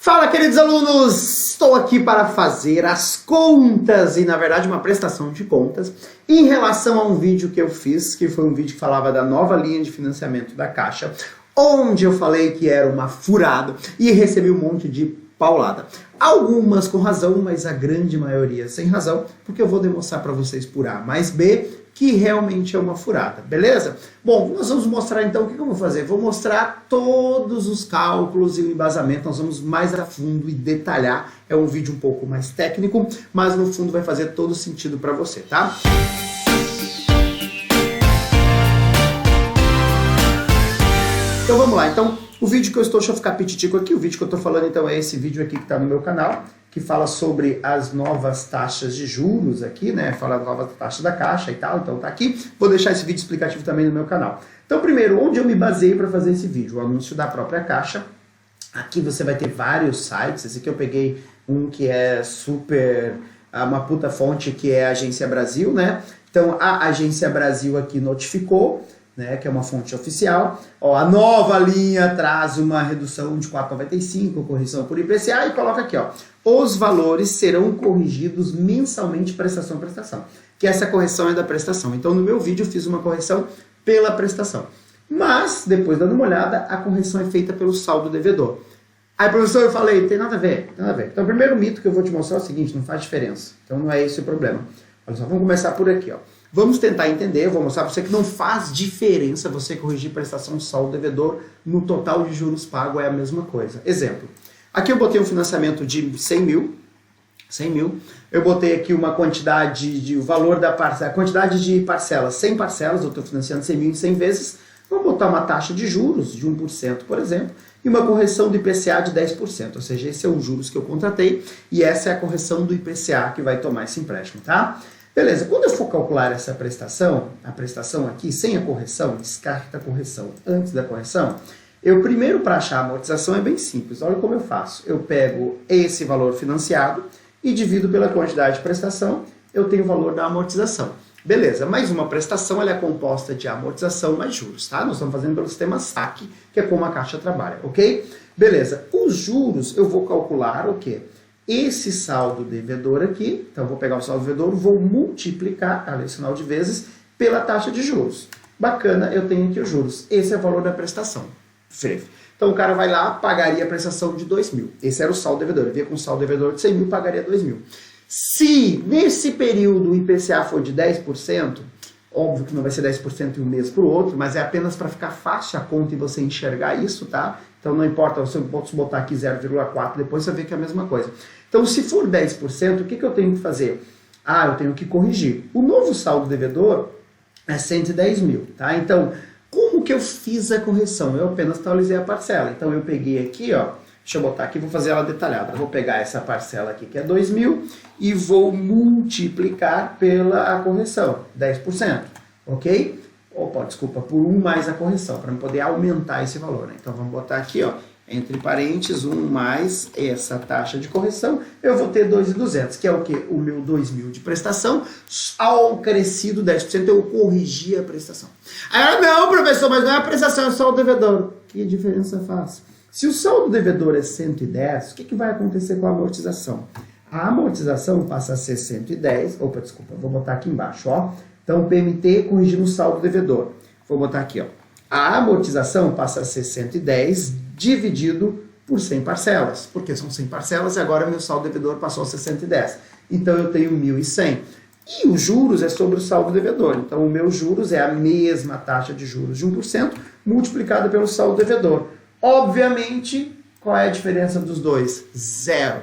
Fala, queridos alunos! Estou aqui para fazer as contas e, na verdade, uma prestação de contas em relação a um vídeo que eu fiz, que foi um vídeo que falava da nova linha de financiamento da Caixa, onde eu falei que era uma furada e recebi um monte de paulada. Algumas com razão, mas a grande maioria sem razão, porque eu vou demonstrar para vocês por A mais B que realmente é uma furada, beleza? Bom, nós vamos mostrar então o que eu vou fazer. Vou mostrar todos os cálculos e o embasamento, nós vamos mais a fundo e detalhar. É um vídeo um pouco mais técnico, mas no fundo vai fazer todo sentido para você, tá? Então vamos lá, então o vídeo que eu estou, deixa eu ficar pititico aqui, o vídeo que eu estou falando então é esse vídeo aqui que está no meu canal, que fala sobre as novas taxas de juros aqui, né, fala da nova taxa da Caixa e tal, então tá aqui, vou deixar esse vídeo explicativo também no meu canal. Então primeiro, onde eu me baseei para fazer esse vídeo? O anúncio da própria Caixa, aqui você vai ter vários sites, esse aqui eu peguei um que é super, uma puta fonte que é a Agência Brasil, né, então a Agência Brasil aqui notificou, né, que é uma fonte oficial. Ó, a nova linha traz uma redução de 4,95, correção por IPCA, e coloca aqui, ó, os valores serão corrigidos mensalmente prestação a prestação, que essa correção é da prestação. Então no meu vídeo eu fiz uma correção pela prestação, mas depois dando uma olhada, a correção é feita pelo saldo devedor. Aí, professor, eu falei, tem nada a ver, tem nada a ver. Então o primeiro mito que eu vou te mostrar é o seguinte, não faz diferença, então não é esse o problema. Olha só, vamos começar por aqui, ó. Vamos tentar entender, eu vou mostrar para você que não faz diferença você corrigir prestação saldo devedor, no total de juros pago é a mesma coisa. Exemplo, aqui eu botei um financiamento de 100 mil, eu botei aqui uma quantidade, o valor da parcela, a quantidade de parcelas, 100 parcelas, eu estou financiando 100 mil em 100 vezes, vou botar uma taxa de juros de 1%, por exemplo, e uma correção do IPCA de 10%, ou seja, esse é os juros que eu contratei, e essa é a correção do IPCA que vai tomar esse empréstimo, tá? Beleza, quando eu for calcular essa prestação, a prestação aqui sem a correção, descarta a correção antes da correção, eu primeiro para achar a amortização é bem simples, olha como eu faço. Eu pego esse valor financiado e divido pela quantidade de prestação, eu tenho o valor da amortização. Beleza, mais uma prestação ela é composta de amortização mais juros, tá? Nós estamos fazendo pelo sistema SAC, que é como a Caixa trabalha, ok? Beleza, os juros eu vou calcular o quê? Esse saldo devedor aqui, então eu vou pegar o saldo devedor, vou multiplicar, ali o sinal de vezes, pela taxa de juros. Bacana, eu tenho aqui os juros. Esse é o valor da prestação. Então o cara vai lá, pagaria a prestação de 2 mil. Esse era o saldo devedor. Ele vinha com um saldo devedor de 100 mil, pagaria 2 mil. Se nesse período o IPCA for de 10%, óbvio que não vai ser 10% de um mês para o outro, mas é apenas para ficar fácil a conta e você enxergar isso, tá? Então não importa, você pode botar aqui 0,4, depois você vê que é a mesma coisa. Então se for 10%, o que eu tenho que fazer? Ah, eu tenho que corrigir. O novo saldo devedor é 110 mil, tá? Então, como que eu fiz a correção? Eu apenas atualizei a parcela. Então eu peguei aqui, ó, deixa eu botar aqui, vou fazer ela detalhada. Eu vou pegar essa parcela aqui, que é 2 mil, e vou multiplicar pela correção, 10%, ok? Opa, desculpa, por 1 mais a correção, para poder aumentar esse valor, né? Então vamos botar aqui, ó, entre parênteses, 1 mais essa taxa de correção, eu vou ter 2.200, que é o quê? O meu 2 mil de prestação, ao crescido 10%, eu corrigi a prestação. Aí, não, professor, mas não é a prestação, é só o devedor. Que diferença faz? Se o saldo devedor é 110, o que vai acontecer com a amortização? A amortização passa a ser 110, opa, desculpa, vou botar aqui embaixo, ó. Então, PMT corrigindo o saldo devedor. Vou botar aqui, ó. A amortização passa a ser 110 dividido por 100 parcelas, porque são 100 parcelas e agora meu saldo devedor passou a ser 110. Então, eu tenho 1.100. E os juros é sobre o saldo devedor. Então, o meu juros é a mesma taxa de juros de 1% multiplicada pelo saldo devedor. Obviamente, qual é a diferença dos dois? Zero.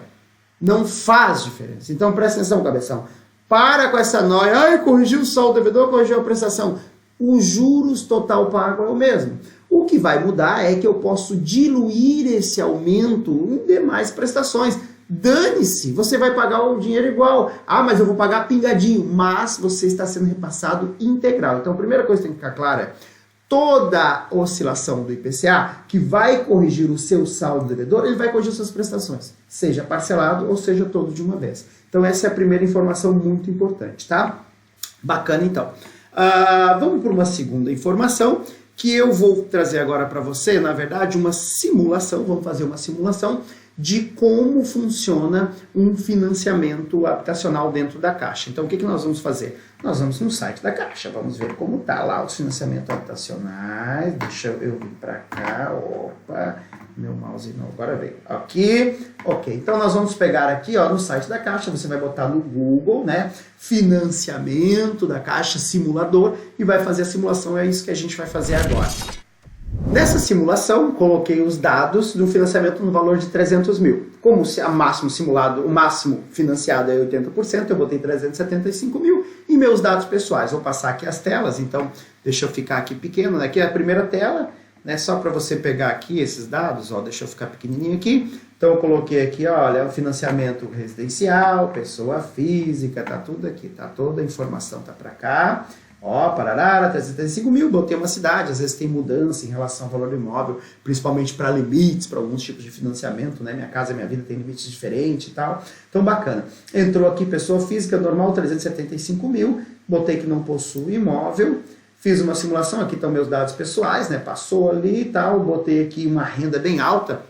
Não faz diferença. Então, presta atenção, cabeção. Para com essa noia. Ai, corrigiu o saldo devedor, corrigiu a prestação. Os juros total pago é o mesmo. O que vai mudar é que eu posso diluir esse aumento em demais prestações. Dane-se, você vai pagar o dinheiro igual. Ah, mas eu vou pagar pingadinho. Mas você está sendo repassado integral. Então, a primeira coisa que tem que ficar clara é toda oscilação do IPCA que vai corrigir o seu saldo devedor, ele vai corrigir suas prestações, seja parcelado ou seja todo de uma vez. Então essa é a primeira informação muito importante, tá? Bacana então. Vamos para uma segunda informação que eu vou trazer agora para você, na verdade uma simulação, vamos fazer uma simulação de como funciona um financiamento habitacional dentro da Caixa. Então, o que nós vamos fazer? Nós vamos no site da Caixa, vamos ver como está lá os financiamentos habitacionais. Deixa eu vir para cá, opa, meu mouse não, agora veio. Aqui, ok. Então, nós vamos pegar aqui, ó, no site da Caixa, você vai botar no Google, né, financiamento da Caixa, simulador, e vai fazer a simulação, é isso que a gente vai fazer agora. Nessa simulação, coloquei os dados do financiamento no valor de 300 mil. Como o máximo simulado, o máximo financiado é 80%, eu botei 375 mil e meus dados pessoais. Vou passar aqui as telas, então deixa eu ficar aqui pequeno, né? Aqui é a primeira tela, né? Só para você pegar aqui esses dados, ó, deixa eu ficar pequenininho aqui. Então eu coloquei aqui, olha, o financiamento residencial, pessoa física, tá tudo aqui, tá toda a informação tá para cá. Ó, Pararara, 375 mil, botei uma cidade, às vezes tem mudança em relação ao valor do imóvel, principalmente para limites, para alguns tipos de financiamento, né? Minha Casa Minha Vida tem limites diferentes e tal. Então, bacana. Entrou aqui pessoa física normal, 375 mil, botei que não possui imóvel, fiz uma simulação, aqui estão meus dados pessoais, né? Passou ali e tal, botei aqui uma renda bem alta,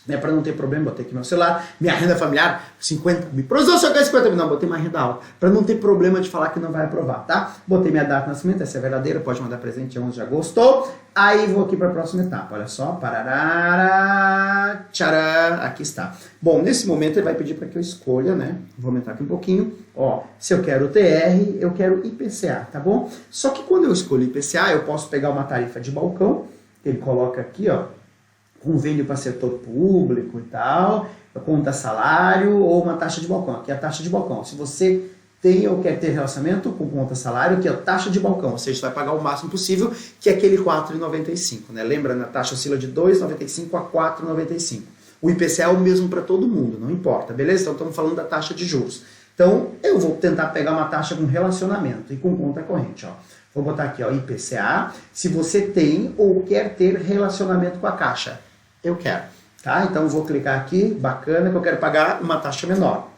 né, para não ter problema, botei aqui meu celular, minha renda familiar, 50 mil. Professor, só quer 50 mil. Não, botei uma renda alta, para não ter problema de falar que não vai aprovar, tá? Botei minha data de nascimento, essa é verdadeira, pode mandar presente, é 11 de agosto. Aí vou aqui para a próxima etapa, olha só, pararara, tcharam, aqui está. Bom, nesse momento ele vai pedir para que eu escolha, né, vou aumentar aqui um pouquinho, ó, se eu quero TR, eu quero IPCA, tá bom? Só que quando eu escolho IPCA, eu posso pegar uma tarifa de balcão, ele coloca aqui, ó, convênio para setor público e tal, conta salário ou uma taxa de balcão. Aqui é a taxa de balcão. Se você tem ou quer ter relacionamento com conta salário, aqui é a taxa de balcão, ou seja, você vai pagar o máximo possível, que é aquele 4,95, né? Lembra, a taxa oscila de 2,95 a 4,95. O IPCA é o mesmo para todo mundo, não importa, beleza? Então estamos falando da taxa de juros. Então eu vou tentar pegar uma taxa com relacionamento e com conta corrente, ó. Vou botar aqui, ó, IPCA, se você tem ou quer ter relacionamento com a Caixa. Eu quero, tá? Então vou clicar aqui, bacana, que eu quero pagar uma taxa menor.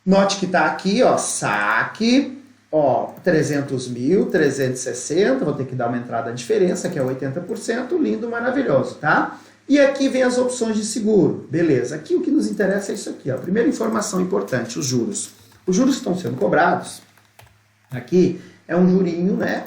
Note que tá aqui, ó, saque, ó, 300 mil, 360, vou ter que dar uma entrada diferença, que é 80%, lindo, maravilhoso, tá? E aqui vem as opções de seguro, beleza. Aqui o que nos interessa é isso aqui, ó. Primeira informação importante, os juros. Os juros que estão sendo cobrados, aqui, é um jurinho, né?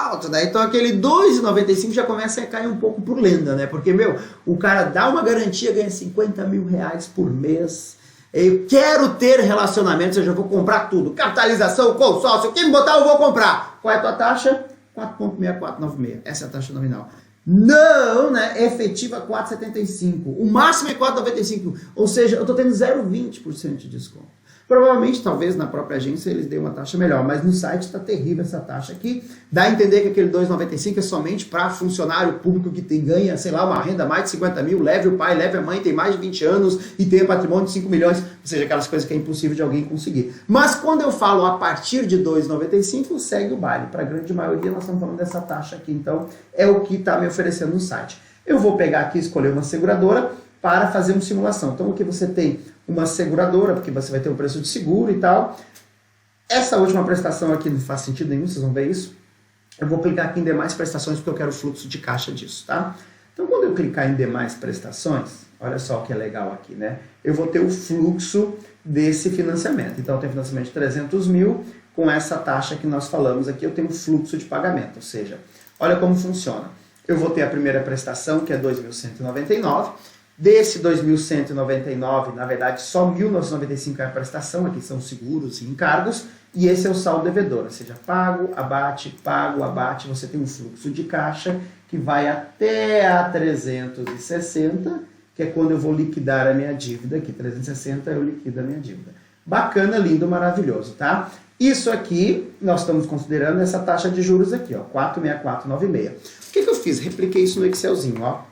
Alto, né? Então aquele 2,95 já começa a cair um pouco por lenda, né? Porque, meu, o cara dá uma garantia, ganha 50 mil reais por mês. Eu quero ter relacionamento, ou seja, eu vou comprar tudo. Capitalização, consórcio, quem me botar eu vou comprar. Qual é a tua taxa? 4,6496. Essa é a taxa nominal. Não, né? Efetiva 4,75. O máximo é 4,95. Ou seja, eu estou tendo 0,20% de desconto. Provavelmente, talvez, na própria agência eles deem uma taxa melhor, mas no site está terrível essa taxa aqui. Dá a entender que aquele 2,95 é somente para funcionário público que ganha, sei lá, uma renda mais de 50 mil, leve o pai, leve a mãe, tem mais de 20 anos e tem patrimônio de 5 milhões, ou seja, aquelas coisas que é impossível de alguém conseguir. Mas quando eu falo a partir de 2,95, segue o baile. Para a grande maioria, nós estamos falando dessa taxa aqui, então é o que está me oferecendo no site. Eu vou pegar aqui e escolher uma seguradora para fazer uma simulação. Então aqui você tem uma seguradora, porque você vai ter um preço de seguro e tal. Essa última prestação aqui não faz sentido nenhum, vocês vão ver isso. Eu vou clicar aqui em demais prestações porque eu quero o fluxo de caixa disso, tá? Então quando eu clicar em demais prestações, olha só o que é legal aqui, né? Eu vou ter o fluxo desse financiamento. Então eu tenho financiamento de 300 mil, com essa taxa que nós falamos aqui, eu tenho um fluxo de pagamento, ou seja, olha como funciona. Eu vou ter a primeira prestação, que é 2.199. Desse 2.199, na verdade, só 1.995 é a prestação, aqui são seguros e encargos, e esse é o saldo devedor, ou seja, pago, abate, você tem um fluxo de caixa que vai até a 360, que é quando eu vou liquidar a minha dívida, aqui 360 eu liquido a minha dívida. Bacana, lindo, maravilhoso, tá? Isso aqui, nós estamos considerando essa taxa de juros aqui, ó, 4,6496. O que eu fiz? Repliquei isso no Excelzinho, ó.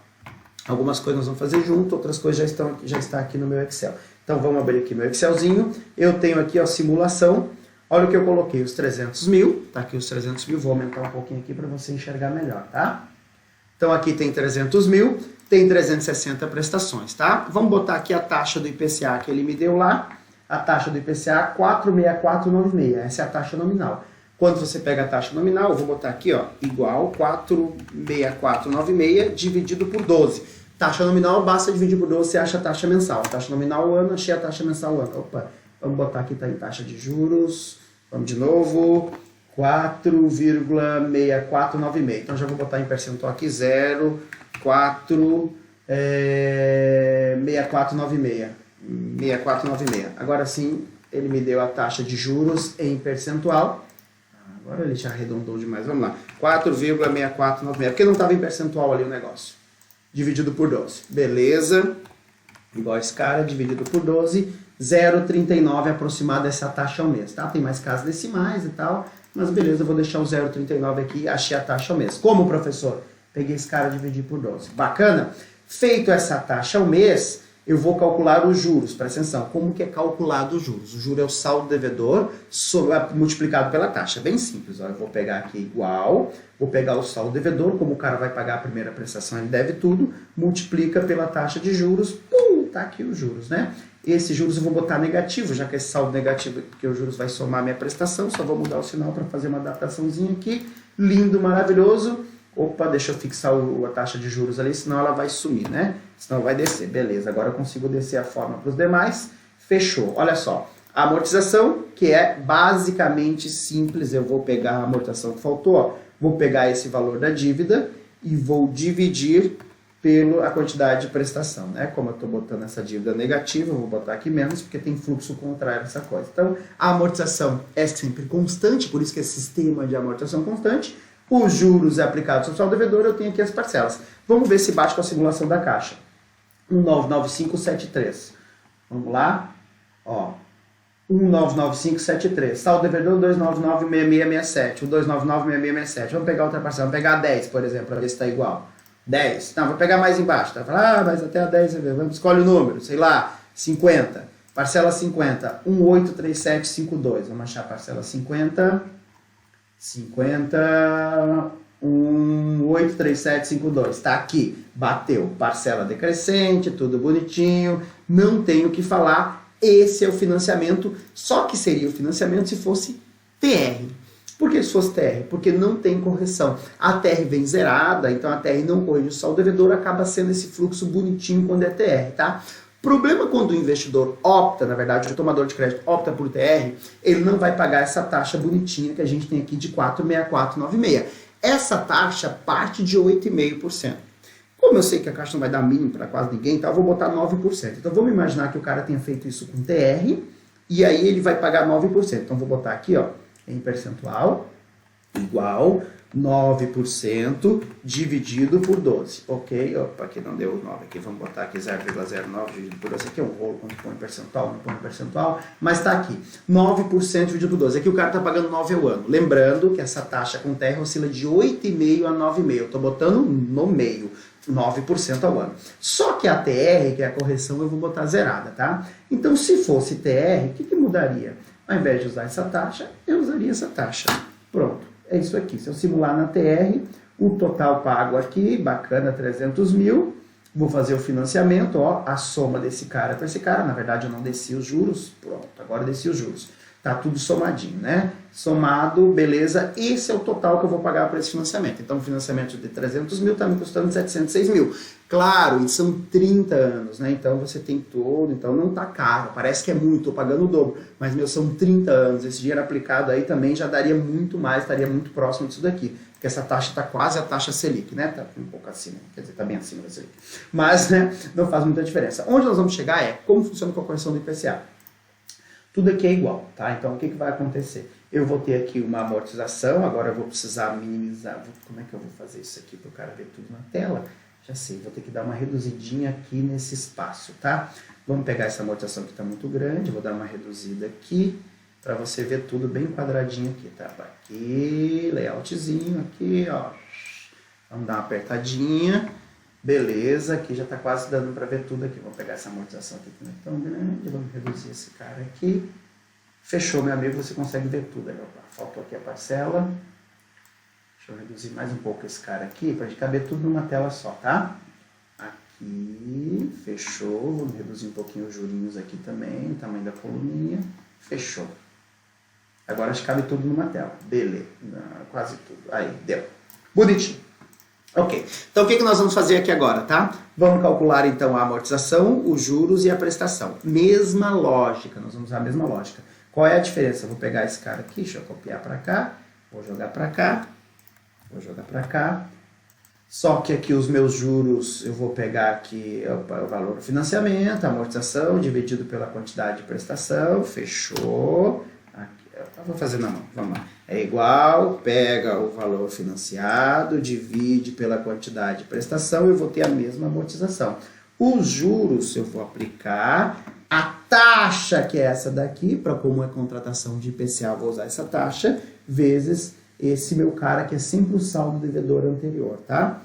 Algumas coisas nós vamos fazer junto, outras coisas já está aqui no meu Excel. Então vamos abrir aqui meu Excelzinho. Eu tenho aqui a simulação. Olha o que eu coloquei, os 300 mil. Tá aqui os 300 mil, vou aumentar um pouquinho aqui para você enxergar melhor, tá? Então aqui tem 300 mil, tem 360 prestações, tá? Vamos botar aqui a taxa do IPCA que ele me deu lá. A taxa do IPCA 4,6496, essa é a taxa nominal. Quando você pega a taxa nominal, eu vou botar aqui, ó, igual 4,6496 dividido por 12. Taxa nominal, basta dividir por 12, você acha a taxa mensal. Taxa nominal ano, achei a taxa mensal ano. Opa, vamos botar aqui, tá em taxa de juros. Vamos de novo. 4,6496. Então já vou botar em percentual aqui 0,6496. 6496. Agora sim, ele me deu a taxa de juros em percentual. Agora ele já arredondou demais. Vamos lá. 4,6496. Porque não estava em percentual ali o negócio. Dividido por 12. Beleza. Igual esse cara, dividido por 12. 0,39 aproximado essa taxa ao mês. Tá? Tem mais casas decimais e tal. Mas beleza, eu vou deixar o 0,39 aqui, achei a taxa ao mês. Como, professor? Peguei esse cara e dividi por 12. Bacana? Feito essa taxa ao mês, eu vou calcular os juros. Presta atenção, como que é calculado os juros? O juro é o saldo devedor multiplicado pela taxa. Bem simples. Ó. Eu vou pegar aqui igual, vou pegar o saldo devedor, como o cara vai pagar a primeira prestação, ele deve tudo, multiplica pela taxa de juros, tá aqui os juros, né? Esses juros eu vou botar negativo, já que esse saldo negativo, porque os juros vai somar a minha prestação, só vou mudar o sinal para fazer uma adaptaçãozinha aqui. Lindo, maravilhoso. Opa, deixa eu fixar a taxa de juros ali, senão ela vai sumir, né? Senão vai descer. Beleza, agora eu consigo descer a forma para os demais. Fechou. Olha só, a amortização, que é basicamente simples, eu vou pegar a amortização que faltou, ó, vou pegar esse valor da dívida e vou dividir pela quantidade de prestação, né? Como eu estou botando essa dívida negativa, eu vou botar aqui menos, porque tem fluxo contrário essa coisa. Então, a amortização é sempre constante, por isso que é sistema de amortização constante. Os juros aplicados ao saldo devedor, eu tenho aqui as parcelas. Vamos ver se bate com a simulação da Caixa. 199573. Vamos lá. Ó. 199573. Saldo devedor 2996667. O 2996667. Vamos pegar outra parcela. Vamos pegar a 10, por exemplo, para ver se está igual. 10. Não, vou pegar mais embaixo. Tá? Mas até a 10, vamos, escolhe o número, sei lá, 50. Parcela 50, 183752. Vamos achar a parcela 50, 183752. Tá aqui, bateu. Parcela decrescente, tudo bonitinho, não tenho o que falar. Esse é o financiamento, só que seria o financiamento se fosse TR. Por que se fosse TR? Porque não tem correção. A TR vem zerada, então a TR não corrige o saldo devedor, acaba sendo esse fluxo bonitinho quando é TR, tá? Problema quando o investidor opta, na verdade, o tomador de crédito opta por TR, ele não vai pagar essa taxa bonitinha que a gente tem aqui de 4,6496. Essa taxa parte de 8,5%. Como eu sei que a Caixa não vai dar mínimo para quase ninguém, então eu vou botar 9%. Então vamos imaginar que o cara tenha feito isso com TR, e aí ele vai pagar 9%. Então vou botar aqui, ó, em percentual, igual 9% dividido por 12, ok? Opa, aqui não deu 9, aqui vamos botar aqui 0,09 dividido por 12, aqui é um rolo quando põe percentual, não põe percentual, mas tá aqui, 9% dividido por 12, aqui o cara tá pagando 9 ao ano, lembrando que essa taxa com TR oscila de 8,5% a 9,5%, eu tô botando no meio, 9% ao ano. Só que a TR, que é a correção, eu vou botar zerada, tá? Então se fosse TR, o que mudaria? Ao invés de usar essa taxa, eu usaria essa taxa. Pronto, é isso aqui. Se eu simular na TR, o total pago aqui, bacana, 300 mil. Vou fazer o financiamento, ó, a soma desse cara para esse cara. Na verdade, eu não desci os juros. Pronto, agora eu desci os juros. Tá tudo somadinho, né? Somado, beleza. Esse é o total que eu vou pagar para esse financiamento. Então, o financiamento de 300 mil está me custando 706 mil. Claro, e são 30 anos, né? Então, você tem todo, então não tá caro. Parece que é muito, tô pagando o dobro. Mas, são 30 anos. Esse dinheiro aplicado aí também já daria muito mais, estaria muito próximo disso daqui. Porque essa taxa está quase a taxa Selic, né? Tá um pouco acima, quer dizer, tá bem acima da Selic. Mas, né, não faz muita diferença. Onde nós vamos chegar é como funciona com a correção do IPCA. Tudo aqui é igual, tá? Então, o que vai acontecer? Eu vou ter aqui uma amortização, agora eu vou precisar minimizar. Como é que eu vou fazer isso aqui para o cara ver tudo na tela? Já sei, vou ter que dar uma reduzidinha aqui nesse espaço, tá? Vamos pegar essa amortização que está muito grande, vou dar uma reduzida aqui, para você ver tudo bem quadradinho aqui, tá? Aqui, layoutzinho aqui, ó. Vamos dar uma apertadinha. Beleza, aqui já está quase dando para ver tudo aqui. Vou pegar essa amortização aqui que não é tão grande, vamos reduzir esse cara aqui. Fechou, meu amigo, você consegue ver tudo. Faltou aqui a parcela. Deixa eu reduzir mais um pouco esse cara aqui, para caber tudo numa tela só, tá? Aqui, fechou. Vamos reduzir um pouquinho os jurinhos aqui também, o tamanho da coluninha. Fechou. Agora acho que cabe tudo numa tela. Beleza, quase tudo. Aí, deu. Bonitinho. Ok, então o que nós vamos fazer aqui agora, tá? Vamos calcular então a amortização, os juros e a prestação. Mesma lógica, nós vamos usar a mesma lógica. Qual é a diferença? Eu vou pegar esse cara aqui, deixa eu copiar para cá, vou jogar para cá, vou jogar para cá. Só que aqui os meus juros, eu vou pegar aqui o valor do financiamento, a amortização, dividido pela quantidade de prestação, fechou. Aqui, eu vou fazer na mão, vamos lá. É igual, pega o valor financiado, divide pela quantidade de prestação, eu vou ter a mesma amortização. Os juros eu vou aplicar a taxa, que é essa daqui, para como é contratação de IPCA, eu vou usar essa taxa, vezes esse meu cara, que é sempre o saldo devedor anterior, tá?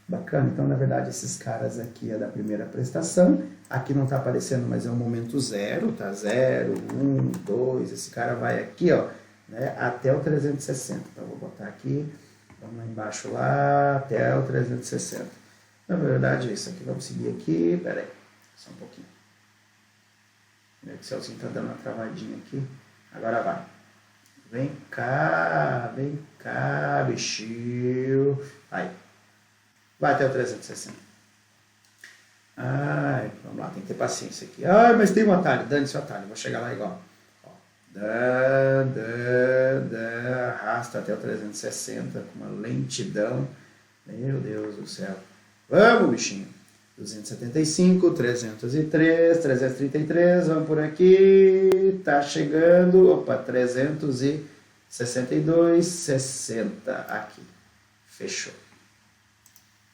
Bacana, então na verdade esses caras aqui é da primeira prestação, aqui não tá aparecendo, mas é o momento zero, tá? 0, 1, 2, esse cara vai aqui, ó, né, até o 360, então vou botar aqui, vamos lá embaixo lá, até o 360. Na verdade é isso aqui, vamos seguir aqui, pera aí, só um pouquinho. O Excelzinho tá dando uma travadinha aqui, agora vai. Vem cá, bichinho. Aí. Vai até o 360. Ai, vamos lá, tem que ter paciência aqui. Ai, mas tem um atalho. Dane-se o atalho, vou chegar lá igual. Ó. Arrasta até o 360 com uma lentidão. Meu Deus do céu. Vamos, bichinho. 275, 303, 333, vamos por aqui, tá chegando, opa, 362, 60 aqui, fechou.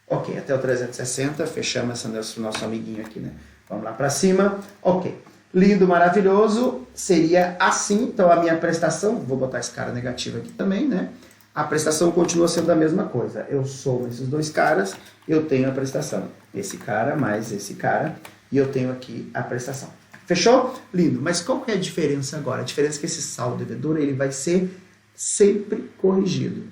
Ok, até o 360, fechamos esse nosso amiguinho aqui, né? Vamos lá para cima, ok. Lindo, maravilhoso, seria assim, então a minha prestação, vou botar esse cara negativo aqui também, né? A prestação continua sendo a mesma coisa. Eu somo esses dois caras, eu tenho a prestação. Esse cara mais esse cara, e eu tenho aqui a prestação. Fechou? Lindo. Mas qual que é a diferença agora? A diferença é que esse saldo devedor ele vai ser sempre corrigido.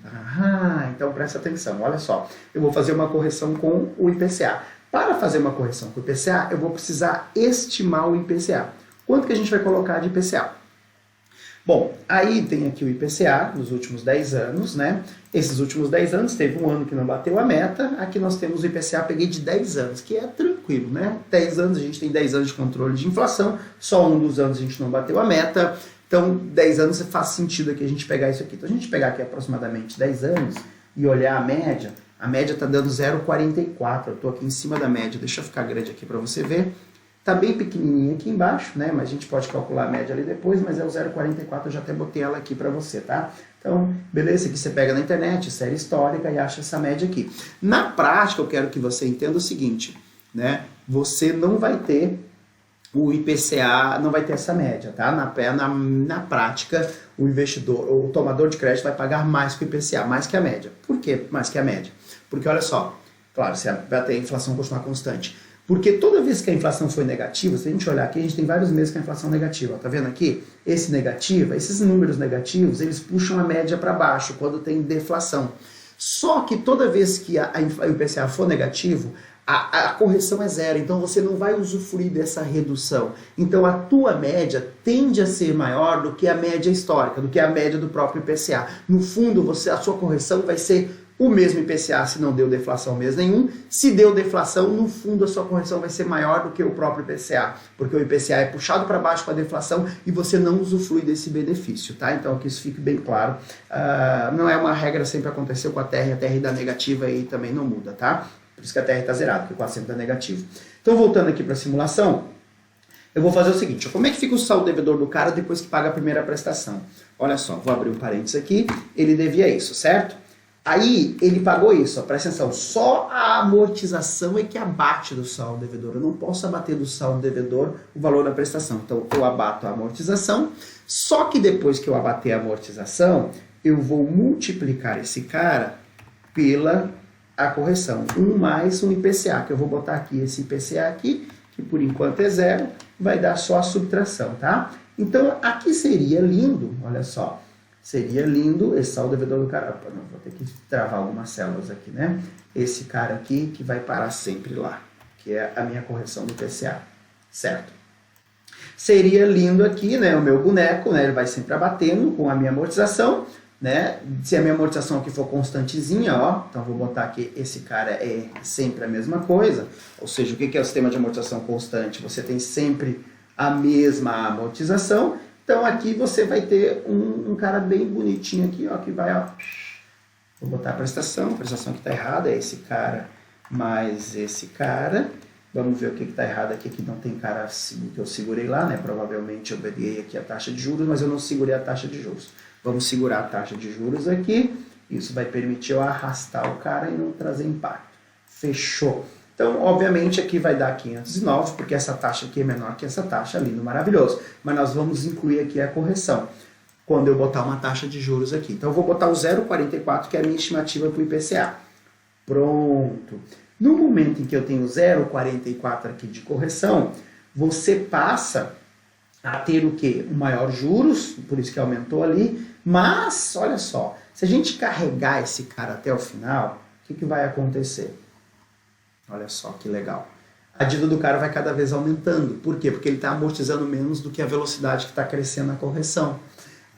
Então presta atenção. Olha só, eu vou fazer uma correção com o IPCA. Para fazer uma correção com o IPCA, eu vou precisar estimar o IPCA. Quanto que a gente vai colocar de IPCA? Bom, aí tem aqui o IPCA nos últimos 10 anos, né? Esses últimos 10 anos, teve um ano que não bateu a meta, aqui nós temos o IPCA, peguei de 10 anos, que é tranquilo, né? 10 anos, a gente tem 10 anos de controle de inflação, só um dos anos a gente não bateu a meta, então 10 anos faz sentido aqui a gente pegar isso aqui. Então a gente pegar aqui aproximadamente 10 anos e olhar a média está dando 0,44, eu estou aqui em cima da média, deixa eu ficar grande aqui para você ver. Está bem pequenininha aqui embaixo, né? Mas a gente pode calcular a média ali depois, mas é o 0,44, eu já até botei ela aqui para você, tá? Então, beleza, aqui você pega na internet, série histórica e acha essa média aqui. Na prática, eu quero que você entenda o seguinte, né? Você não vai ter o IPCA, não vai ter essa média, tá? Na prática, o investidor, o tomador de crédito vai pagar mais que o IPCA, mais que a média. Por quê mais que a média? Porque, olha só, claro, você vai ter a inflação continuar constante. Porque toda vez que a inflação foi negativa, se a gente olhar aqui, a gente tem vários meses que a inflação é negativa. Tá vendo aqui? Esse negativo, esses números negativos, eles puxam a média para baixo quando tem deflação. Só que toda vez que o IPCA for negativo, a correção é zero, então você não vai usufruir dessa redução. Então a tua média tende a ser maior do que a média histórica, do que a média do próprio IPCA. No fundo, a sua correção vai ser o mesmo IPCA se não deu deflação mês nenhum. Se deu deflação, no fundo a sua correção vai ser maior do que o próprio IPCA, porque o IPCA é puxado para baixo com a deflação e você não usufrui desse benefício, tá? Então que isso fique bem claro. Não é uma regra, sempre aconteceu com a TR dá negativa e também não muda, tá? Por isso que a TR está zerada, porque o 4 sempre dá negativo. Então voltando aqui para a simulação, eu vou fazer o seguinte, como é que fica o saldo devedor do cara depois que paga a primeira prestação? Olha só, vou abrir um parênteses aqui, ele devia isso, certo? Aí ele pagou isso, ó, presta atenção, só a amortização é que abate do saldo devedor. Eu não posso abater do saldo devedor o valor da prestação. Então eu abato a amortização, só que depois que eu abater a amortização, eu vou multiplicar esse cara pela a correção. 1 mais um IPCA, que eu vou botar aqui esse IPCA aqui, que por enquanto é zero, vai dar só a subtração, tá? Então aqui seria lindo, olha só. Seria lindo esse saldo devedor do cara. Opa, não, vou ter que travar algumas células aqui, né? Esse cara aqui que vai parar sempre lá, que é a minha correção do IPCA, certo? Seria lindo aqui, né? O meu boneco, né? Ele vai sempre abatendo com a minha amortização. né? Se a minha amortização aqui for constantezinha, ó, então vou botar aqui, esse cara é sempre a mesma coisa, ou seja, o que é o sistema de amortização constante? Você tem sempre a mesma amortização, então aqui você vai ter um cara bem bonitinho aqui, ó, que vai, ó, vou botar a prestação que está errada, é esse cara mais esse cara. Vamos ver o que está errado aqui, que não tem cara assim que eu segurei lá, né? Provavelmente eu peguei aqui a taxa de juros, mas eu não segurei a taxa de juros. Vamos segurar a taxa de juros aqui, isso vai permitir eu arrastar o cara e não trazer impacto. Fechou. Então, obviamente, aqui vai dar 509, porque essa taxa aqui é menor que essa taxa, lindo, maravilhoso. Mas nós vamos incluir aqui a correção, quando eu botar uma taxa de juros aqui. Então, eu vou botar o 0,44, que é a minha estimativa para o IPCA. Pronto. No momento em que eu tenho 0,44 aqui de correção, você passa a ter o quê? Um maior juros, por isso que aumentou ali, mas, olha só, se a gente carregar esse cara até o final, o que vai acontecer? Olha só que legal. A dívida do cara vai cada vez aumentando. Por quê? Porque ele está amortizando menos do que a velocidade que está crescendo na correção.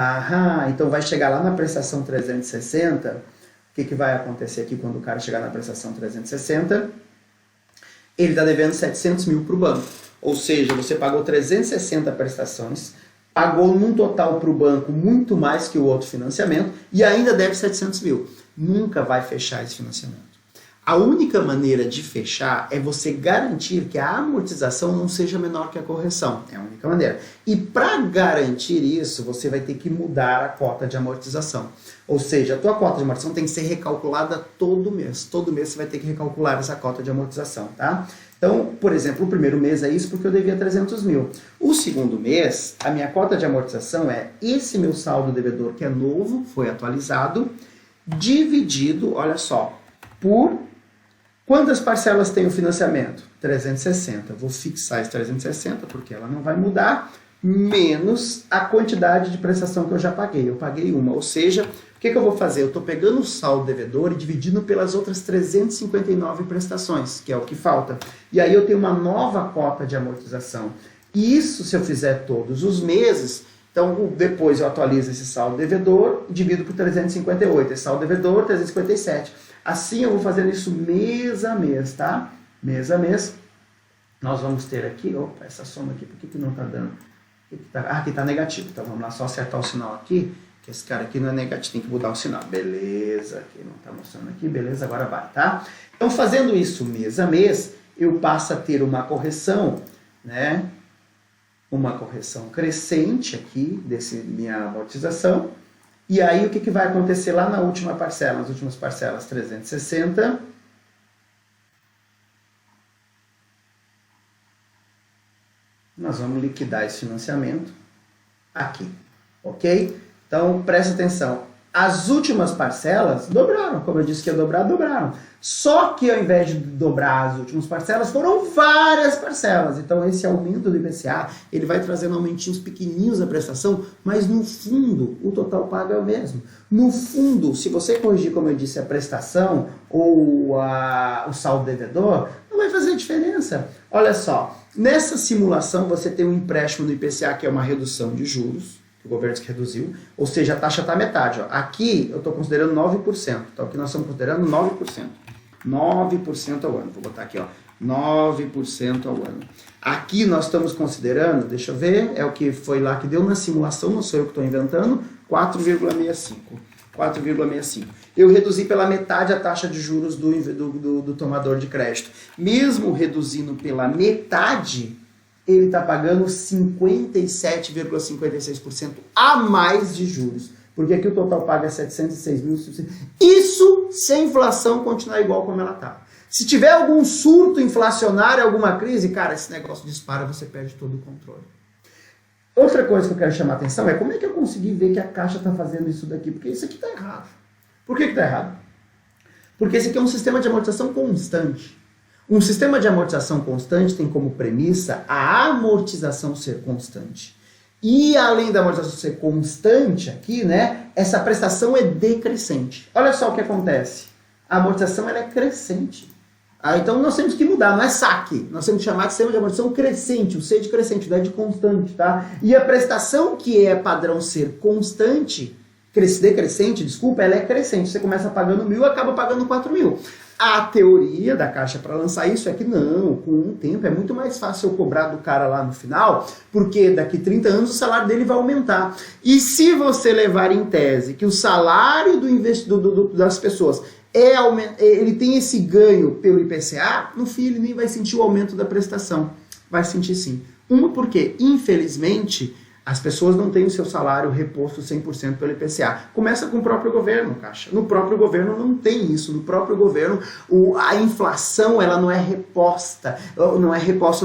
Aham, então vai chegar lá na prestação 360... O que vai acontecer aqui quando o cara chegar na prestação 360? Ele está devendo 700 mil para o banco. Ou seja, você pagou 360 prestações, pagou num total para o banco muito mais que o outro financiamento e ainda deve 700 mil. Nunca vai fechar esse financiamento. A única maneira de fechar é você garantir que a amortização não seja menor que a correção. É a única maneira. E para garantir isso, você vai ter que mudar a cota de amortização. Ou seja, a tua cota de amortização tem que ser recalculada todo mês. Todo mês você vai ter que recalcular essa cota de amortização, tá? Então, por exemplo, o primeiro mês é isso porque eu devia 300 mil. O segundo mês, a minha cota de amortização é esse meu saldo devedor que é novo, foi atualizado, dividido, olha só, por... Quantas parcelas tem o financiamento? 360. Vou fixar esse 360 porque ela não vai mudar, menos a quantidade de prestação que eu já paguei. Eu paguei uma, ou seja, o que eu vou fazer? Eu estou pegando o saldo devedor e dividindo pelas outras 359 prestações, que é o que falta. E aí eu tenho uma nova cota de amortização. E isso se eu fizer todos os meses, então depois eu atualizo esse saldo devedor e divido por 358. Esse saldo devedor, 357. Assim eu vou fazendo isso mês a mês, tá? Mês a mês. Nós vamos ter aqui, opa, essa soma aqui, por que não está dando? Aqui está negativo, então vamos lá só acertar o sinal aqui, que esse cara aqui não é negativo, tem que mudar o sinal. Beleza, aqui não está mostrando aqui, beleza, agora vai, tá? Então fazendo isso mês a mês, eu passo a ter uma correção, né? Uma correção crescente aqui, desse minha amortização. E aí o que vai acontecer lá na última parcela, nas últimas parcelas 360, nós vamos liquidar esse financiamento aqui, ok? Então presta atenção, as últimas parcelas dobraram, como eu disse que ia dobrar, dobraram. Só que ao invés de dobrar as últimas parcelas, foram várias parcelas. Então esse aumento do IPCA, ele vai trazendo aumentinhos pequenininhos da prestação, mas no fundo o total pago é o mesmo. No fundo, se você corrigir, como eu disse, a prestação ou o saldo devedor, não vai fazer diferença. Olha só, nessa simulação você tem um empréstimo do IPCA, que é uma redução de juros, que o governo reduziu, ou seja, a taxa está metade. Ó. Aqui eu estou considerando 9%, então aqui nós estamos considerando 9%. 9% ao ano, vou botar aqui, ó, 9% ao ano. Aqui nós estamos considerando, deixa eu ver, é o que foi lá que deu na simulação, não sou eu que estou inventando, 4,65. 4,65. Eu reduzi pela metade a taxa de juros do tomador de crédito. Mesmo reduzindo pela metade, ele está pagando 57,56% a mais de juros. Porque aqui o total paga 706 mil. Isso se a inflação continuar igual como ela está. Se tiver algum surto inflacionário, alguma crise, cara, esse negócio dispara, você perde todo o controle. Outra coisa que eu quero chamar a atenção é como é que eu consegui ver que a Caixa está fazendo isso daqui? Porque isso aqui está errado. Por que está errado? Porque esse aqui é um sistema de amortização constante. Um sistema de amortização constante tem como premissa a amortização ser constante. E além da amortização ser constante aqui, né, essa prestação é decrescente. Olha só o que acontece. A amortização ela é crescente. Então nós temos que mudar, não é saque. Nós temos que chamar de sistema de amortização crescente, o C de crescente, o D de constante, tá? E a prestação que é padrão ser constante, decrescente, desculpa, ela é crescente. Você começa pagando 1.000 e acaba pagando 4.000. A teoria da Caixa para lançar isso é que não, com um tempo é muito mais fácil eu cobrar do cara lá no final, porque daqui 30 anos o salário dele vai aumentar. E se você levar em tese que o salário do investidor das pessoas ele tem esse ganho pelo IPCA, no fim ele nem vai sentir o aumento da prestação. Vai sentir sim. Porque, infelizmente, as pessoas não têm o seu salário reposto 100% pelo IPCA. Começa com o próprio governo, Caixa. No próprio governo não tem isso. No próprio governo, a inflação ela não é reposta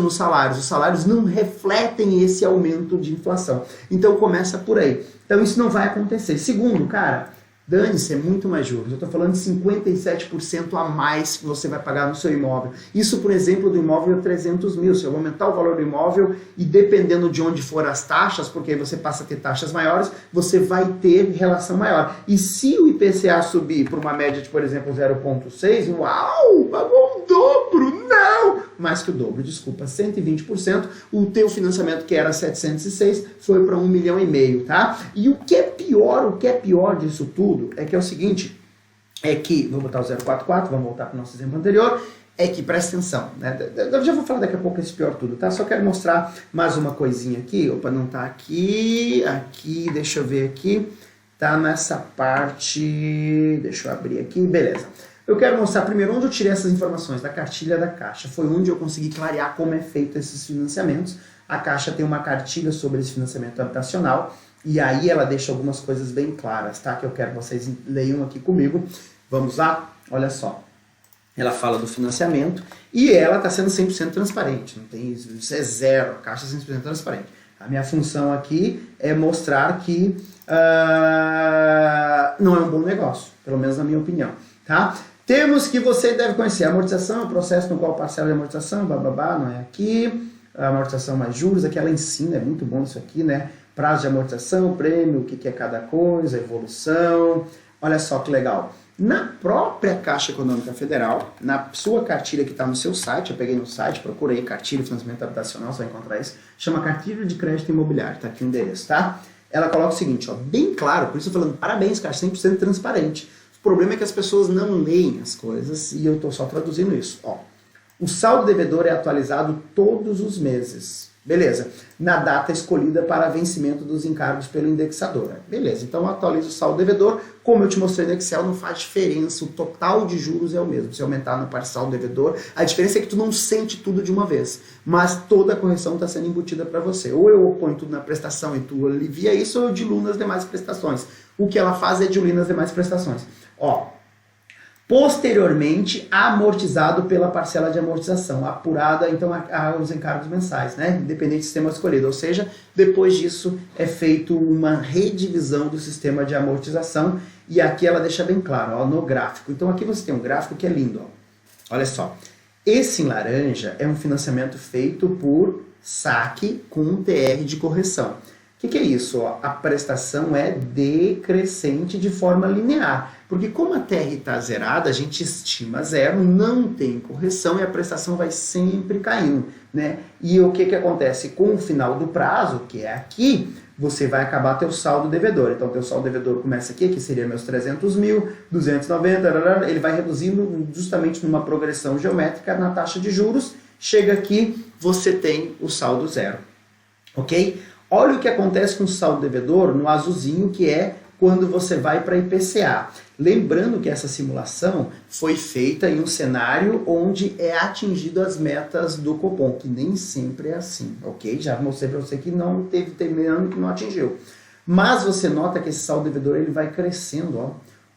nos salários. Os salários não refletem esse aumento de inflação. Então começa por aí. Então isso não vai acontecer. Segundo, cara, dane-se, é muito mais juros. Eu estou falando de 57% a mais que você vai pagar no seu imóvel. Isso, por exemplo, do imóvel é 300 mil. Se eu aumentar o valor do imóvel e dependendo de onde for as taxas, porque aí você passa a ter taxas maiores, você vai ter relação maior. E se o IPCA subir por uma média de, por exemplo, 0,6, uau, pagou o dobro, não! Mais que o dobro, desculpa, 120%. O teu financiamento, que era 706, foi para 1,5 milhão, tá? E o que é pior disso tudo, é que é o seguinte, é que, vou botar o 044, vamos voltar para o nosso exemplo anterior, é que, presta atenção, né? Eu já vou falar daqui a pouco esse pior tudo, tá? Só quero mostrar mais uma coisinha aqui, opa, não tá aqui, deixa eu ver aqui, tá nessa parte, deixa eu abrir aqui, beleza. Eu quero mostrar primeiro onde eu tirei essas informações da cartilha da Caixa, foi onde eu consegui clarear como é feito esses financiamentos. A Caixa tem uma cartilha sobre esse financiamento habitacional, e aí ela deixa algumas coisas bem claras, tá? Que eu quero que vocês leiam aqui comigo. Vamos lá? Olha só. Ela fala do financiamento e ela está sendo 100% transparente. Não tem isso é zero. A Caixa é 100% transparente. A minha função aqui é mostrar que não é um bom negócio, pelo menos na minha opinião, tá? Temos que você deve conhecer. A amortização é o processo no qual parcela de amortização, bababá, não é aqui. A amortização mais juros, aqui ela ensina, é muito bom isso aqui, né? Prazo de amortização, prêmio, o que é cada coisa, evolução. Olha só que legal. Na própria Caixa Econômica Federal, na sua cartilha que está no seu site, eu peguei no site, procurei cartilha de financiamento habitacional, você vai encontrar isso, chama Cartilha de Crédito Imobiliário, está aqui o endereço, tá? Ela coloca o seguinte, ó, bem claro, por isso eu tô falando, parabéns, Caixa, 100% transparente. O problema é que as pessoas não leem as coisas e eu estou só traduzindo isso, ó. O saldo devedor é atualizado todos os meses. Beleza. Na data escolhida para vencimento dos encargos pelo indexador. Beleza. Então atualiza o saldo devedor. Como eu te mostrei no Excel, não faz diferença. O total de juros é o mesmo. Se aumentar no par saldo devedor, a diferença é que tu não sente tudo de uma vez. Mas toda a correção está sendo embutida para você. Ou eu ponho tudo na prestação e tu alivia isso, ou eu diluo nas demais prestações. O que ela faz é diluir nas demais prestações. Ó. Posteriormente, amortizado pela parcela de amortização, apurada então aos encargos mensais, né? Independente do sistema escolhido. Ou seja, depois disso é feito uma redivisão do sistema de amortização e aqui ela deixa bem claro, ó, no gráfico. Então aqui você tem um gráfico que é lindo, ó. Olha só. Esse em laranja é um financiamento feito por saque com um TR de correção. O que é isso? Ó? A prestação é decrescente de forma linear. Porque como a TR está zerada, a gente estima zero, não tem correção e a prestação vai sempre caindo, né? E o que acontece? Com o final do prazo, que é aqui, você vai acabar teu saldo devedor. Então, teu saldo devedor começa aqui, que seria meus 300 mil, 290, ele vai reduzindo justamente numa progressão geométrica na taxa de juros. Chega aqui, você tem o saldo zero, ok? Olha o que acontece com o saldo devedor no azulzinho, que é quando você vai para IPCA. Lembrando que essa simulação foi feita em um cenário onde é atingido as metas do Copom, que nem sempre é assim, ok? Já mostrei para você que não teve ano que não atingiu. Mas você nota que esse saldo devedor ele vai crescendo, ó.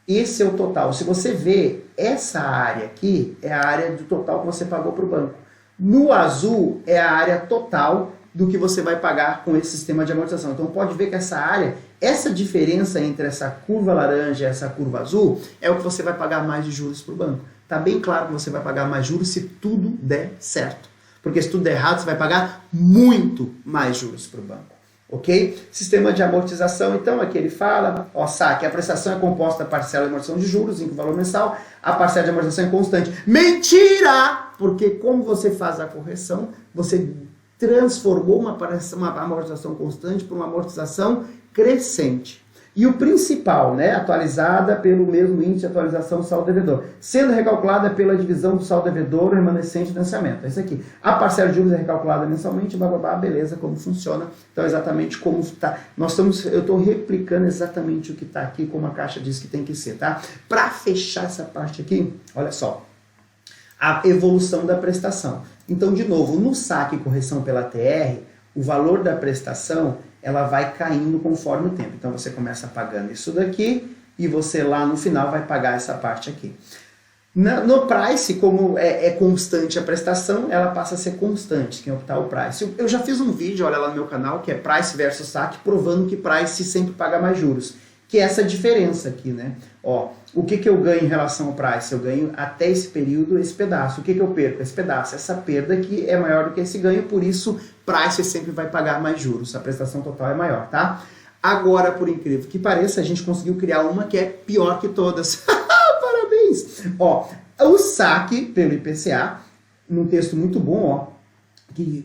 Esse é o total. Se você vê, essa área aqui é a área do total que você pagou para o banco. No azul é a área total do que você vai pagar com esse sistema de amortização. Então pode ver que essa área, essa diferença entre essa curva laranja e essa curva azul, é o que você vai pagar mais de juros para o banco. Está bem claro que você vai pagar mais juros se tudo der certo. Porque se tudo der errado, você vai pagar muito mais juros para o banco. Ok? Sistema de amortização, então, aqui ele fala, ó, saque, a prestação é composta da parcela de amortização de juros, em valor mensal, a parcela de amortização é constante. Mentira! Porque como você faz a correção, você transformou uma amortização constante para uma amortização crescente. E o principal, né, atualizada pelo mesmo índice de atualização do saldo devedor, sendo recalculada pela divisão do saldo devedor remanescente do financiamento. É isso aqui. A parcela de juros é recalculada mensalmente, beleza, como funciona. Então, exatamente como está. Eu estou replicando exatamente o que está aqui, como a Caixa diz que tem que ser, tá? Para fechar essa parte aqui, olha só. A evolução da prestação. Então, de novo, no saque e correção pela TR, o valor da prestação ela vai caindo conforme o tempo. Então, você começa pagando isso daqui e você lá no final vai pagar essa parte aqui. No price, como é constante a prestação, ela passa a ser constante, que é o price. Eu já fiz um vídeo, olha lá no meu canal, que é price versus saque, provando que price sempre paga mais juros. Que é essa diferença aqui, né? Ó, o que eu ganho em relação ao price? Eu ganho até esse período, esse pedaço. O que eu perco? Esse pedaço. Essa perda aqui é maior do que esse ganho, por isso price sempre vai pagar mais juros. A prestação total é maior, tá? Agora, por incrível que pareça, a gente conseguiu criar uma que é pior que todas. Parabéns! Ó, o saque pelo IPCA, num texto muito bom, ó,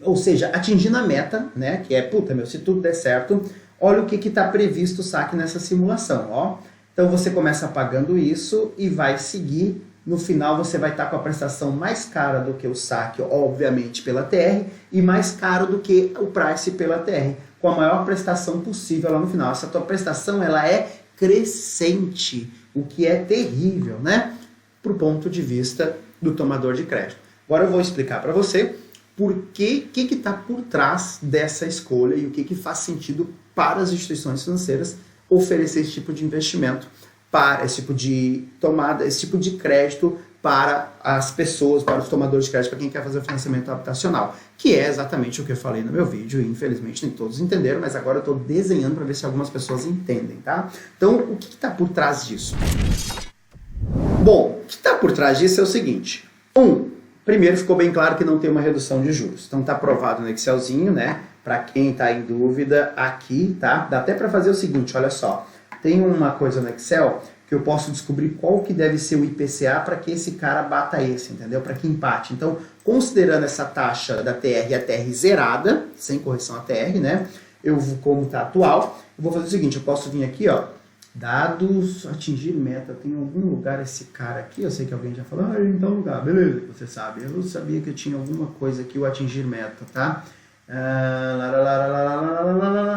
ou seja, atingindo a meta, né? Que é, se tudo der certo, olha o que está previsto o saque nessa simulação, ó. Então você começa pagando isso e vai seguir. No final você vai estar com a prestação mais cara do que o saque, obviamente, pela TR, e mais caro do que o price pela TR, com a maior prestação possível lá no final. Essa tua prestação ela é crescente, o que é terrível, né? Pro ponto de vista do tomador de crédito. Agora eu vou explicar para você por que está por trás dessa escolha e o que faz sentido para as instituições financeiras oferecer esse tipo de investimento, para esse tipo de tomada, esse tipo de crédito para as pessoas, para os tomadores de crédito, para quem quer fazer o financiamento habitacional, que é exatamente o que eu falei no meu vídeo, e infelizmente nem todos entenderam, mas agora eu estou desenhando para ver se algumas pessoas entendem, tá? Então, o que está por trás disso? Bom, o que está por trás disso é o seguinte. Primeiro ficou bem claro que não tem uma redução de juros. Então está aprovado no Excelzinho, né? Para quem está em dúvida aqui, tá? Dá até para fazer o seguinte, olha só. Tem uma coisa no Excel que eu posso descobrir qual que deve ser o IPCA para que esse cara bata esse, entendeu? Para que empate. Então, considerando essa taxa da TR e a TR zerada, sem correção à TR, né? Como está atual, eu vou fazer o seguinte, eu posso vir aqui, ó. Dados, atingir meta, tem algum lugar esse cara aqui, eu sei que alguém já falou, em tal lugar, beleza, você sabe, eu sabia que eu tinha alguma coisa aqui, o atingir meta, tá?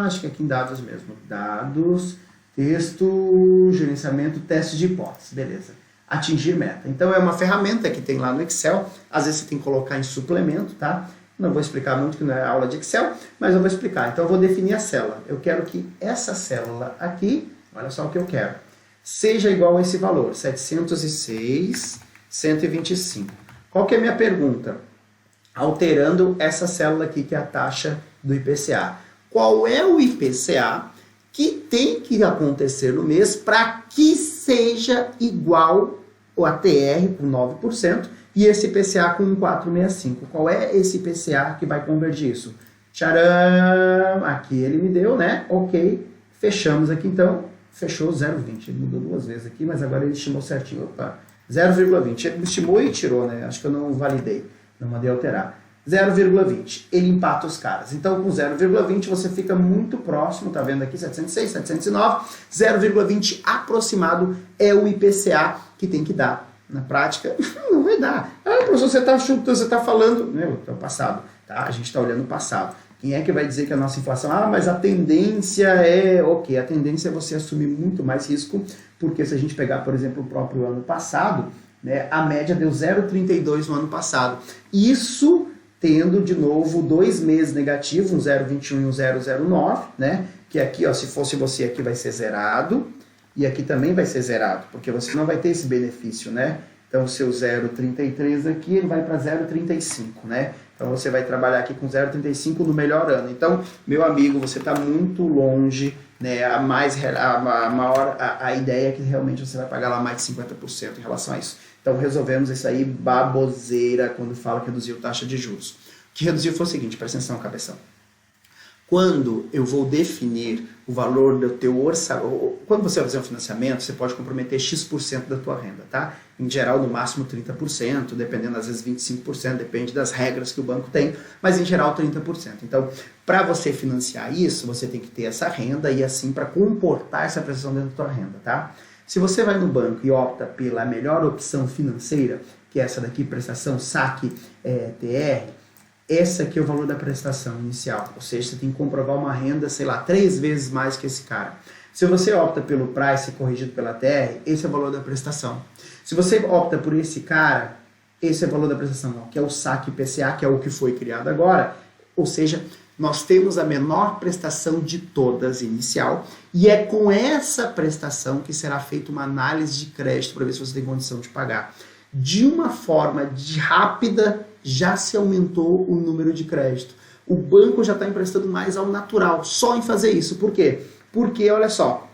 Acho que é aqui em dados mesmo, dados, texto, gerenciamento, teste de hipótese, beleza, atingir meta, então é uma ferramenta que tem lá no Excel, às vezes você tem que colocar em suplemento, tá? Não vou explicar muito que não é aula de Excel, mas eu vou explicar, então eu vou definir a célula, eu quero que essa célula aqui, olha só o que eu quero. Seja igual a esse valor, 706,125. Qual que é a minha pergunta? Alterando essa célula aqui, que é a taxa do IPCA. Qual é o IPCA que tem que acontecer no mês para que seja igual a TR com 9% e esse IPCA com 4,65? Qual é esse IPCA que vai convergir isso? Tcharam! Aqui ele me deu, né? Ok. Fechamos aqui então. Fechou 0,20, ele mudou duas vezes aqui, mas agora ele estimou certinho, opa, 0,20, ele estimou e tirou, né, acho que eu não validei, não mandei alterar, 0,20, ele empata os caras, então com 0,20 você fica muito próximo, tá vendo aqui, 706, 709, 0,20 aproximado é o IPCA que tem que dar, na prática não vai dar, professor, você tá chutando, você tá falando, é o passado, tá, a gente tá olhando o passado. Quem é que vai dizer que a nossa inflação... mas a tendência é... Ok, a tendência é você assumir muito mais risco, porque se a gente pegar, por exemplo, o próprio ano passado, né, a média deu 0,32 no ano passado. Isso tendo, de novo, 2 meses negativos, um 0,21 e um 0,09, né? Que aqui, ó, se fosse você aqui vai ser zerado, e aqui também vai ser zerado, porque você não vai ter esse benefício, né? Então, o seu 0,33 aqui, ele vai para 0,35, né? Então, você vai trabalhar aqui com 0,35 no melhor ano. Então, meu amigo, você está muito longe, né? A ideia é que realmente você vai pagar lá mais de 50% em relação a isso. Então, resolvemos isso aí, baboseira, quando fala que reduziu taxa de juros. O que reduziu foi o seguinte, presta atenção, cabeção. Quando eu vou definir o valor do teu orçamento, quando você vai fazer um financiamento, você pode comprometer X% da tua renda, tá? Em geral, no máximo 30%, dependendo, às vezes 25%, depende das regras que o banco tem, mas em geral 30%. Então, para você financiar isso, você tem que ter essa renda e assim para comportar essa prestação dentro da tua renda, tá? Se você vai no banco e opta pela melhor opção financeira, que é essa daqui, prestação saque TR, esse aqui é o valor da prestação inicial, ou seja, você tem que comprovar uma renda, sei lá, 3 vezes mais que esse cara. Se você opta pelo price corrigido pela TR, esse é o valor da prestação. Se você opta por esse cara, esse é o valor da prestação, não, que é o saque IPCA, que é o que foi criado agora, ou seja, nós temos a menor prestação de todas inicial, e é com essa prestação que será feita uma análise de crédito para ver se você tem condição de pagar. De uma forma rápida, já se aumentou o número de crédito. O banco já está emprestando mais ao natural, só em fazer isso. Por quê? Porque, olha só,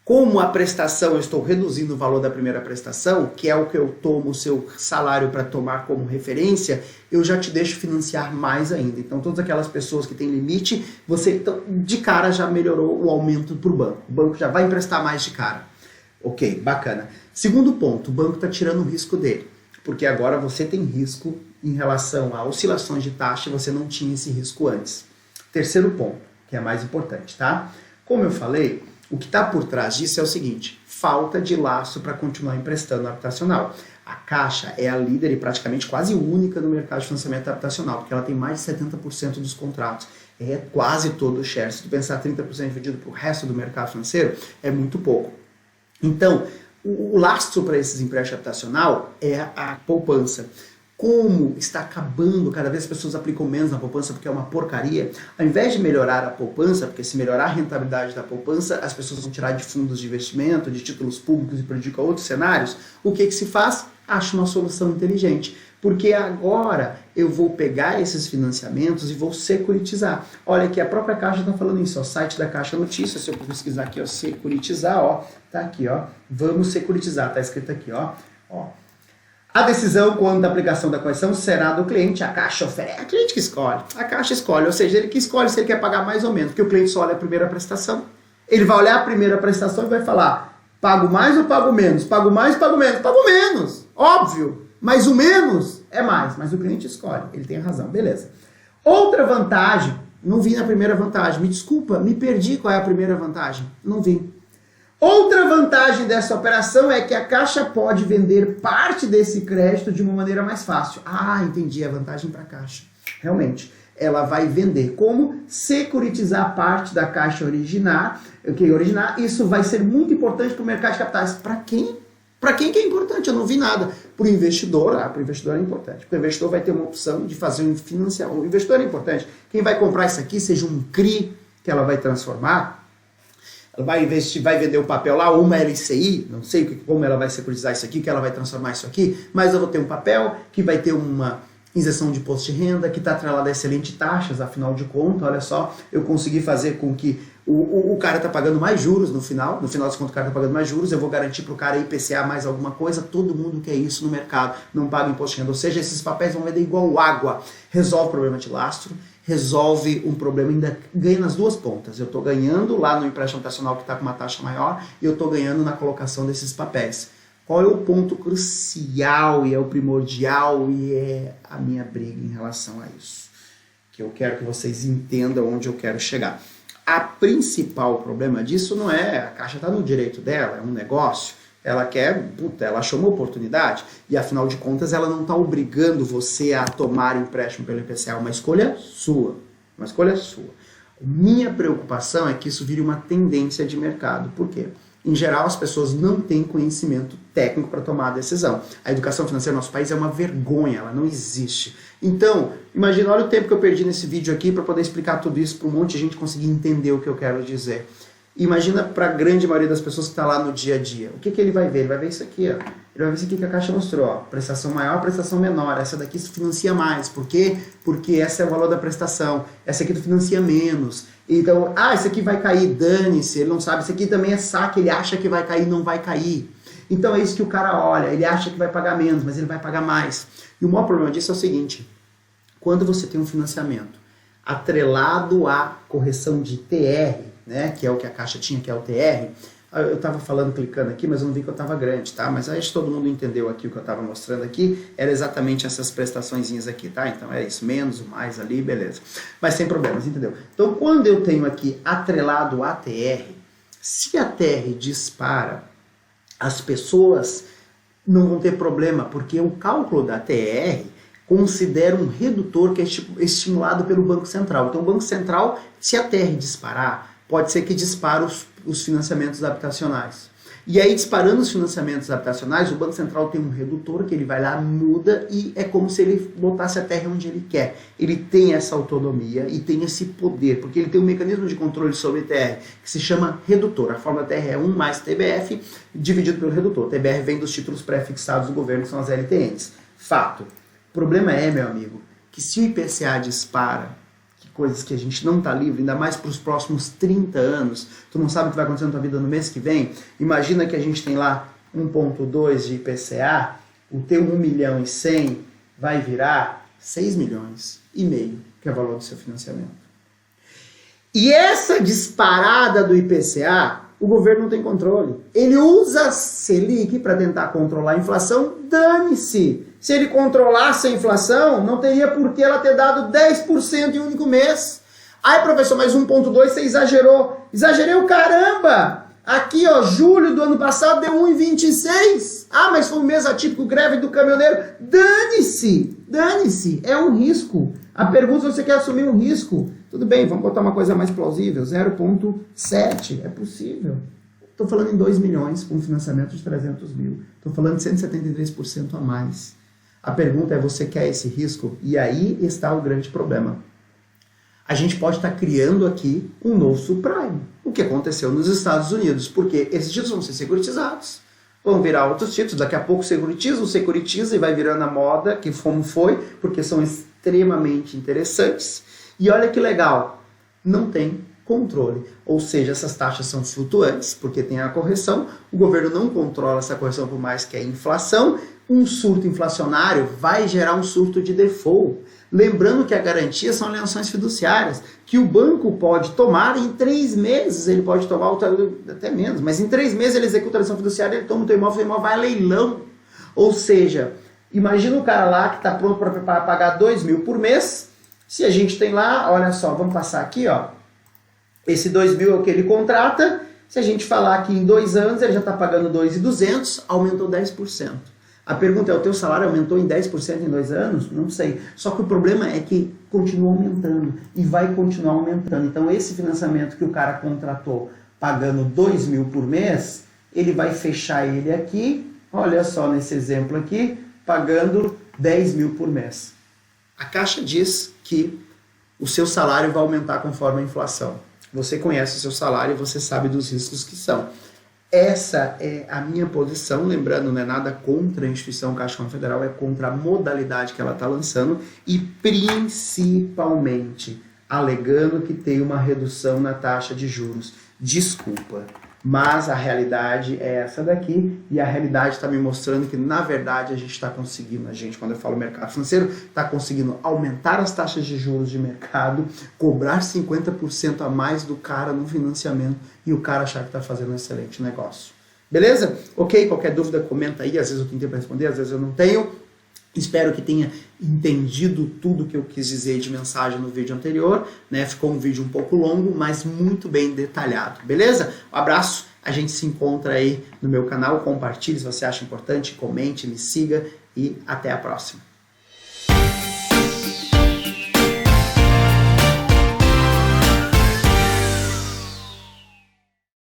como a prestação, eu estou reduzindo o valor da primeira prestação, que é o que eu tomo o seu salário para tomar como referência, eu já te deixo financiar mais ainda. Então, todas aquelas pessoas que têm limite, você de cara já melhorou o aumento para o banco. O banco já vai emprestar mais de cara. Ok, bacana. Segundo ponto, o banco está tirando o risco dele, porque agora você tem risco em relação a oscilações de taxa e você não tinha esse risco antes. Terceiro ponto, que é mais importante, tá? Como eu falei, o que está por trás disso é o seguinte, falta de laço para continuar emprestando habitacional. A Caixa é a líder e praticamente quase única no mercado de financiamento habitacional, porque ela tem mais de 70% dos contratos. É quase todo o share. Se tu pensar 30% dividido para o resto do mercado financeiro, é muito pouco. Então, o lastro para esses empréstimos habitacional é a poupança. Como está acabando, cada vez as pessoas aplicam menos na poupança porque é uma porcaria, ao invés de melhorar a poupança, porque se melhorar a rentabilidade da poupança, as pessoas vão tirar de fundos de investimento, de títulos públicos e prejudicar outros cenários, o que se faz? Acha uma solução inteligente. Porque agora eu vou pegar esses financiamentos e vou securitizar. Olha aqui, a própria Caixa está falando isso, ó, o site da Caixa Notícias, se eu pesquisar aqui, ó, securitizar, ó, tá aqui, ó, vamos securitizar, tá escrito aqui, ó. A decisão quanto à aplicação da correção será do cliente, a Caixa oferece, é a cliente que escolhe, a Caixa escolhe, ou seja, ele que escolhe se ele quer pagar mais ou menos, porque o cliente só olha a primeira prestação, ele vai olhar a primeira prestação e vai falar, pago mais ou pago menos? Pago mais ou pago menos? Pago menos, óbvio. Mas o menos é mais, mas o cliente escolhe, ele tem razão, beleza. Outra vantagem, não vi na primeira vantagem, me desculpa, me perdi qual é a primeira vantagem, não vi. Outra vantagem dessa operação é que a Caixa pode vender parte desse crédito de uma maneira mais fácil. Ah, entendi, a vantagem para a Caixa. Realmente, ela vai vender. Como securitizar parte da Caixa originar, isso vai ser muito importante para o mercado de capitais. Para quem? Para quem que é importante? Eu não vi nada. Para o investidor, para o investidor é importante. Porque o investidor vai ter uma opção de fazer um financiamento. O investidor é importante. Quem vai comprar isso aqui, seja um CRI que ela vai transformar, ela vai investir, vai vender o papel lá, uma LCI, não sei como ela vai securitizar isso aqui, que ela vai transformar isso aqui, mas eu vou ter um papel que vai ter uma isenção de imposto de renda, que está atrelada a excelentes taxas, afinal de contas, olha só, eu consegui fazer com que o cara está pagando mais juros no final das contas o cara está pagando mais juros, eu vou garantir para o cara IPCA mais alguma coisa, todo mundo quer isso no mercado, não paga imposto de renda, ou seja, esses papéis vão vender igual água, resolve o problema de lastro, resolve um problema, ainda ganha nas duas pontas, eu estou ganhando lá no empréstimo habitacional que está com uma taxa maior, e eu estou ganhando na colocação desses papéis. Qual é o ponto crucial e é o primordial e é a minha briga em relação a isso? Que eu quero que vocês entendam onde eu quero chegar. A principal problema disso não é a Caixa está no direito dela, é um negócio, ela quer, ela achou uma oportunidade e afinal de contas ela não está obrigando você a tomar empréstimo pelo IPCA, é uma escolha sua, uma escolha sua. Minha preocupação é que isso vire uma tendência de mercado, por quê? Em geral, as pessoas não têm conhecimento técnico para tomar a decisão. A educação financeira no nosso país é uma vergonha, ela não existe. Então, imagina, olha o tempo que eu perdi nesse vídeo aqui para poder explicar tudo isso para um monte de gente conseguir entender o que eu quero dizer. Imagina para a grande maioria das pessoas que está lá no dia a dia. O que ele vai ver? Ele vai ver isso aqui, ó. Ele vai ver isso aqui que a Caixa mostrou, ó. Prestação maior, prestação menor. Essa daqui se financia mais. Por quê? Porque esse é o valor da prestação. Essa aqui tu financia menos. Então, esse aqui vai cair, dane-se, ele não sabe. Esse aqui também é saque, ele acha que vai cair, não vai cair. Então é isso que o cara olha. Ele acha que vai pagar menos, mas ele vai pagar mais. E o maior problema disso é o seguinte. Quando você tem um financiamento, atrelado à correção de TR, né, que é o que a Caixa tinha, que é o TR. Eu estava falando, clicando aqui, mas eu não vi que eu estava grande, tá? Mas acho que todo mundo entendeu aqui o que eu estava mostrando aqui, era exatamente essas prestaçõezinhas aqui, tá? Então é isso, menos, o mais ali, beleza. Mas sem problemas, entendeu? Então quando eu tenho aqui atrelado a TR, se a TR dispara, as pessoas não vão ter problema, porque o cálculo da TR considera um redutor que é estimulado pelo Banco Central. Então o Banco Central, se a TR disparar, pode ser que dispare os financiamentos habitacionais. E aí, disparando os financiamentos habitacionais, o Banco Central tem um redutor que ele vai lá, muda, e é como se ele botasse a terra onde ele quer. Ele tem essa autonomia e tem esse poder, porque ele tem um mecanismo de controle sobre TR, que se chama redutor. A fórmula TR é 1 mais TBF, dividido pelo redutor. TBR vem dos títulos pré-fixados do governo, que são as LTNs. Fato. O problema é, meu amigo, que se o IPCA dispara, coisas que a gente não está livre, ainda mais para os próximos 30 anos, tu não sabe o que vai acontecer na tua vida no mês que vem, imagina que a gente tem lá 1,2 de IPCA, o teu 1.100.000 vai virar 6,5 milhões, que é o valor do seu financiamento. E essa disparada do IPCA, o governo não tem controle. Ele usa a Selic para tentar controlar a inflação, dane-se! Se ele controlasse a inflação, não teria por que ela ter dado 10% em um único mês. Ai, professor, mas 1,2 você exagerou. Exagerei o caramba! Aqui, ó, julho do ano passado deu 1,26. Ah, mas foi um mês atípico, greve do caminhoneiro. Dane-se! Dane-se! É um risco. A pergunta é se você quer assumir um risco. Tudo bem, vamos botar uma coisa mais plausível. 0,7. É possível. Estou falando em 2 milhões com um financiamento de 300 mil. Estou falando de 173% a mais. A pergunta é, você quer esse risco? E aí está o grande problema. A gente pode estar criando aqui um novo subprime. O que aconteceu nos Estados Unidos. Porque esses títulos vão ser securitizados. Vão virar outros títulos. Daqui a pouco securitiza e vai virando a moda, que como foi, porque são extremamente interessantes. E olha que legal, não tem controle. Ou seja, essas taxas são flutuantes, porque tem a correção, o governo não controla essa correção por mais que é inflação, um surto inflacionário vai gerar um surto de default. Lembrando que a garantia são alienações fiduciárias, que o banco pode tomar em 3 meses, ele pode tomar até menos, mas em 3 meses ele executa a alienação fiduciária, ele toma o teu imóvel vai a leilão. Ou seja, imagina o cara lá que está pronto para pagar 2 mil por mês, se a gente tem lá, olha só, vamos passar aqui, ó, esse 2 mil é o que ele contrata, se a gente falar que em 2 anos ele já está pagando 2.200, aumentou 10%. A pergunta é, o teu salário aumentou em 10% em 2 anos? Não sei. Só que o problema é que continua aumentando e vai continuar aumentando. Então esse financiamento que o cara contratou pagando 2 mil por mês, ele vai fechar ele aqui, olha só nesse exemplo aqui, pagando 10 mil por mês. A Caixa diz que o seu salário vai aumentar conforme a inflação. Você conhece o seu salário e você sabe dos riscos que são. Essa é a minha posição, lembrando, não é nada contra a instituição Caixa Econômica Federal, é contra a modalidade que ela está lançando e principalmente alegando que tem uma redução na taxa de juros. Desculpa, mas a realidade é essa daqui e a realidade está me mostrando que, na verdade, a gente está conseguindo, quando eu falo mercado financeiro, está conseguindo aumentar as taxas de juros de mercado, cobrar 50% a mais do cara no financiamento e o cara achar que está fazendo um excelente negócio. Beleza? Ok? Qualquer dúvida, comenta aí. Às vezes eu tenho tempo para responder, às vezes eu não tenho. Espero que tenha entendido tudo que eu quis dizer de mensagem no vídeo anterior, né? Ficou um vídeo um pouco longo, mas muito bem detalhado, beleza? Um abraço, a gente se encontra aí no meu canal, compartilhe se você acha importante, comente, me siga e até a próxima.